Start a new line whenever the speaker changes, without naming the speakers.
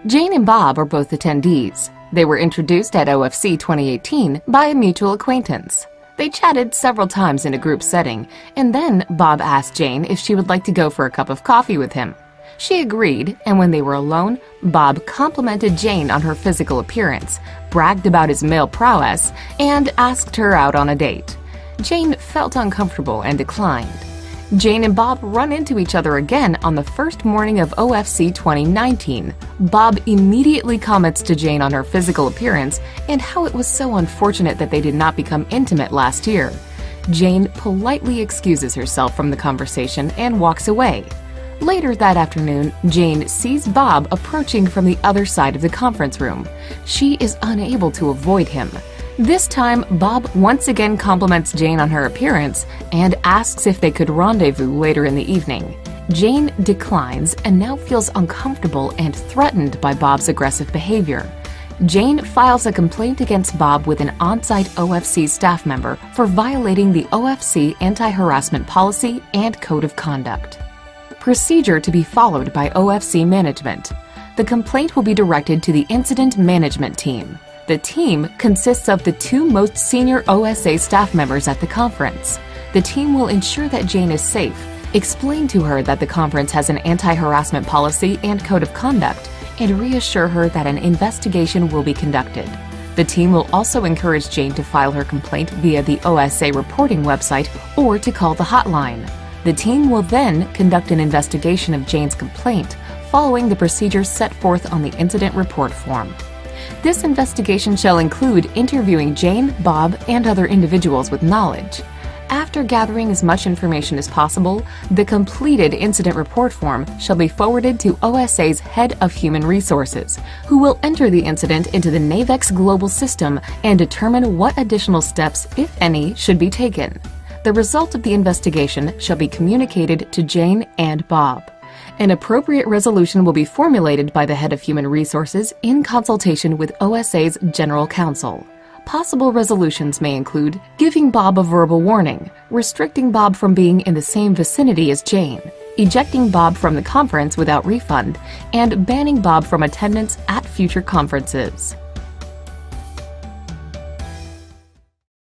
Jane and Bob are both attendees. They were introduced at OFC 2018 by a mutual acquaintance. They chatted several times in a group setting, and then Bob asked Jane if she would like to go for a cup of coffee with him. She agreed, and when they were alone, Bob complimented Jane on her physical appearance, bragged about his male prowess, and asked her out on a date. Jane felt uncomfortable and declined. Jane and Bob run into each other again on the first morning of OFC 2019. Bob immediately comments to Jane on her physical appearance and how it was so unfortunate that they did not become intimate last year. Jane politely excuses herself from the conversation and walks away. Later that afternoon, Jane sees Bob approaching from the other side of the conference room. She is unable to avoid him. This time, Bob once again compliments Jane on her appearance and asks if they could rendezvous later in the evening. Jane declines and now feels uncomfortable and threatened by Bob's aggressive behavior. Jane files a complaint against Bob with an on-site OFC staff member for violating the OFC anti-harassment policy and code of conduct. Procedure to be followed by OFC management. The complaint will be directed to the incident management team. The team consists of the two most senior OSA staff members at the conference. The team will ensure that Jane is safe, explain to her that the conference has an anti-harassment policy and code of conduct, and reassure her that an investigation will be conducted. The team will also encourage Jane to file her complaint via the OSA reporting website or to call the hotline. The team will then conduct an investigation of Jane's complaint, following the procedures set forth on the incident report form. This investigation shall include interviewing Jane, Bob, and other individuals with knowledge. After gathering as much information as possible, the completed incident report form shall be forwarded to OSA's Head of Human Resources, who will enter the incident into the NAVEX global system and determine what additional steps, if any, should be taken. The result of the investigation shall be communicated to Jane and Bob. An appropriate resolution will be formulated by the Head of Human Resources in consultation with OSA's General Counsel. Possible resolutions may include giving Bob a verbal warning, restricting Bob from being in the same vicinity as Jane, ejecting Bob from the conference without refund, and banning Bob from attendance at future conferences.